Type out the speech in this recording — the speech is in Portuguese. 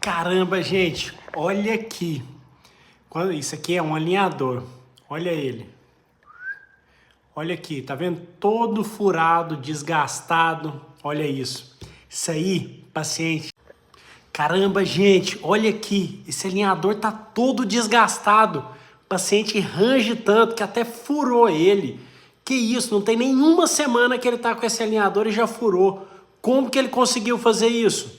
Caramba, gente, olha aqui. Isso aqui é um alinhador. Olha ele. Olha aqui, tá vendo? Todo furado, desgastado. Olha isso. Isso aí, paciente. Caramba, gente, olha aqui. Esse alinhador tá todo desgastado. O paciente range tanto que até furou ele. Que isso, não tem nenhuma semana que ele tá com esse alinhador e já furou. Como que ele conseguiu fazer isso?